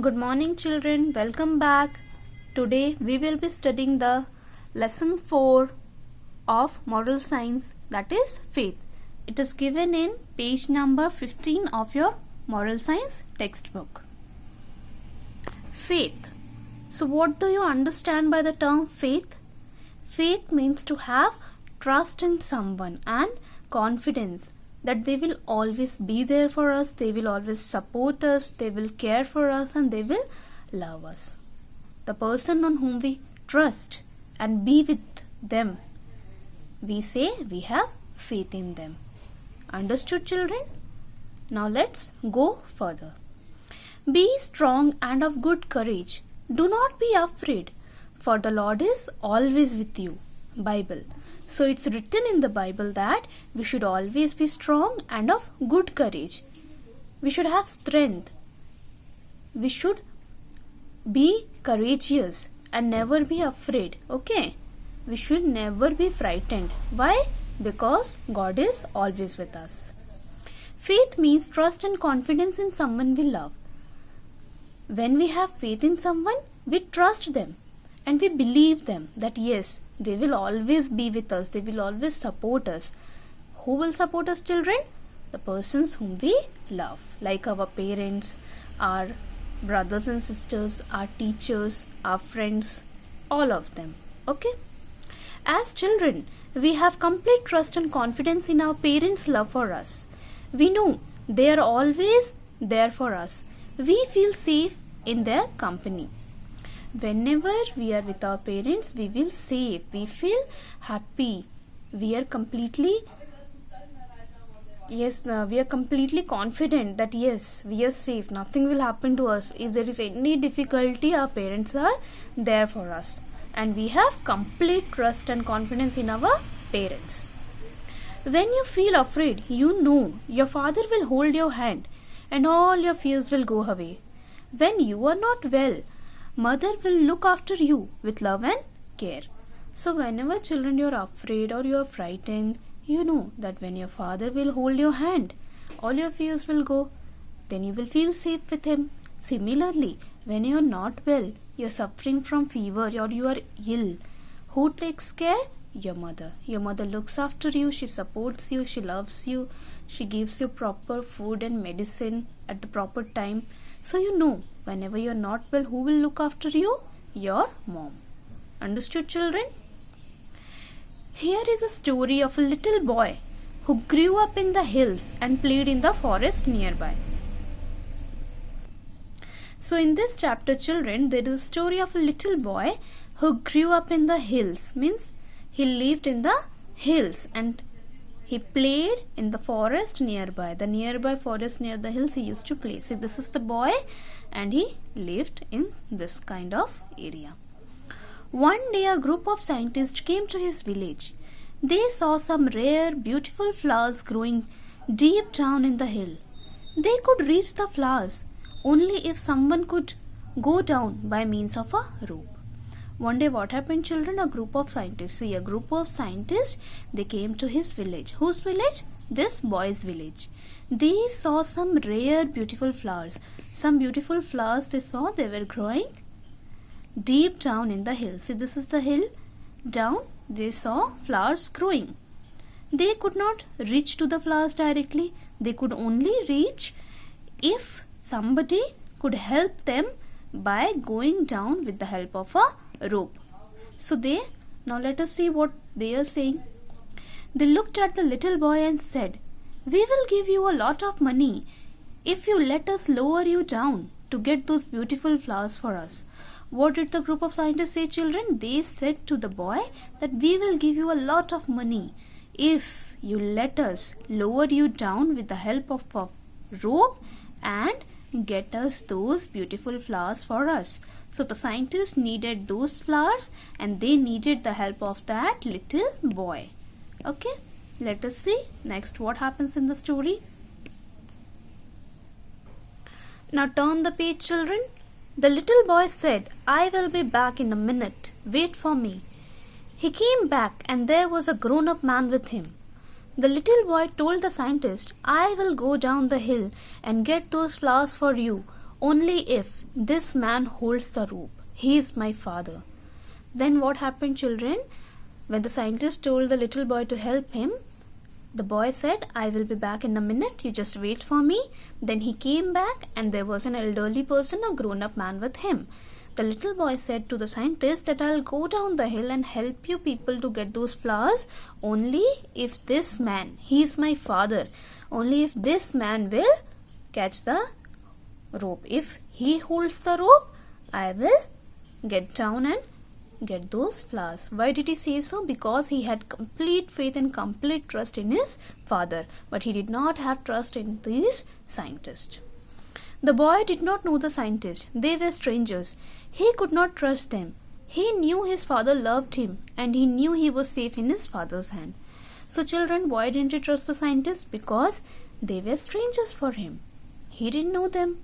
Good morning children, welcome back. Today we will be studying the lesson 4 of moral science, that is faith. It is given in page number 15 of your moral science textbook. Faith. So what do you understand by the term faith? Faith means to have trust in someone and confidence that they will always be there for us, they will always support us, they will care for us, and they will love us. The person on whom we trust and be with them, we say we have faith in them. Understood, children? Now let's go further. Be strong and of good courage. Do not be afraid, for the Lord is always with you. Bible. So it's written in the Bible that we should always be strong and of good courage. We should have strength. We should be courageous and never be afraid. Okay? We should never be frightened. Why? Because God is always with us. Faith means trust and confidence in someone we love. When we have faith in someone, we trust them and we believe them that yes, they will always be with us. They will always support us. Who will support us, children? The persons whom we love, like our parents, our brothers and sisters, our teachers, our friends, all of them. Okay? As children, we have complete trust and confidence in our parents' love for us. We know they are always there for us. We feel safe in their company. Whenever we are with our parents, we feel safe, we feel happy, we are completely confident that yes, we are safe, nothing will happen to us. If there is any difficulty, our parents are there for us, and we have complete trust and confidence in our parents. When you feel afraid, you know your father will hold your hand and all your fears will go away. When you are not well, mother will look after you with love and care. So whenever children you are afraid or you are frightened, you know that when your father will hold your hand, all your fears will go. Then you will feel safe with him. Similarly, when you are not well, you are suffering from fever or you are ill, who takes care? Your mother. Your mother looks after you, she supports you, she loves you, she gives you proper food and medicine at the proper time. So you know, whenever you are not well, who will look after you? Your mom. Understood, children? Here is a story of a little boy who grew up in the hills and played in the forest nearby. So in this chapter, children, there is a story of a little boy who grew up in the hills. Means he lived in the hills and he played in the forest nearby. The nearby forest near the hills he used to play. See, this is the boy and he lived in this kind of area. One day a group of scientists came to his village. They saw some rare, beautiful flowers growing deep down in the hill. They could reach the flowers only if someone could go down by means of a rope. One day what happened, children? A group of scientists, they came to his village. Whose village? This boy's village. They saw some rare beautiful flowers. Some beautiful flowers they saw, they were growing deep down in the hill. See, this is the hill. Down they saw flowers growing. They could not reach to the flowers directly. They could only reach if somebody could help them by going down with the help of a rope. So now let us see what they are saying. They looked at the little boy and said, "We will give you a lot of money if you let us lower you down to get those beautiful flowers for us." What did the group of scientists say, children? They said to the boy that we will give you a lot of money if you let us lower you down with the help of a rope and get us those beautiful flowers for us. So the scientists needed those flowers and they needed the help of that little boy. Okay, let us see next what happens in the story. Now turn the page, children. The little boy said, "I will be back in a minute. Wait for me." He came back and there was a grown-up man with him. The little boy told the scientist, "I will go down the hill and get those flowers for you only if this man holds the rope. He is my father. Then what happened, children? When the scientist told the little boy to help him, the boy said, I will be back in a minute, you just wait for me. Then he came back and there was an elderly person, a grown-up man with him. The little boy said to the scientist that I'll go down the hill and help you people to get those flowers only if this man, he is my father, only if this man will catch the rope. If he holds the rope, I will get down and get those flowers. Why did he say so? Because he had complete faith and complete trust in his father, but he did not have trust in these scientists. The boy did not know the scientists. They were strangers. He could not trust them. He knew his father loved him and he knew he was safe in his father's hand. So children, why didn't he trust the scientists? Because they were strangers for him. He didn't know them.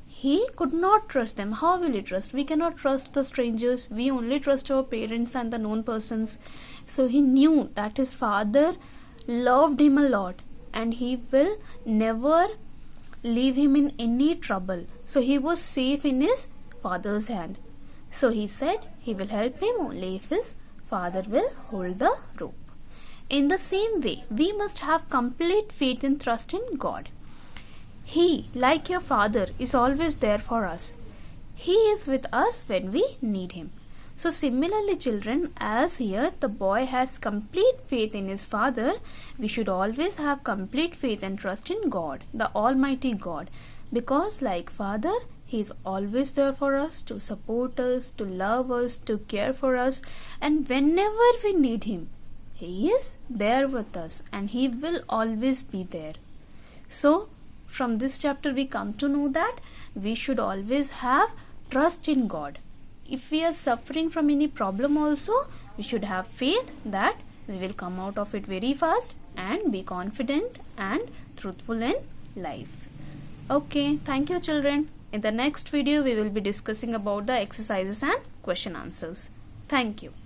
He could not trust them. How will he trust? We cannot trust the strangers. We only trust our parents and the known persons. So he knew that his father loved him a lot and he will never leave him in any trouble. So he was safe in his father's hand. So he said he will help him only if his father will hold the rope. In the same way, we must have complete faith and trust in God. He, like your father, is always there for us. He is with us when we need him. So similarly, children, as here the boy has complete faith in his father, we should always have complete faith and trust in God, the Almighty God. Because like father, he is always there for us, to support us, to love us, to care for us. And whenever we need him, he is there with us and he will always be there. So from this chapter we come to know that we should always have trust in God. If we are suffering from any problem also, we should have faith that we will come out of it very fast and be confident and truthful in life. Okay, thank you children. In the next video, we will be discussing about the exercises and question answers. Thank you.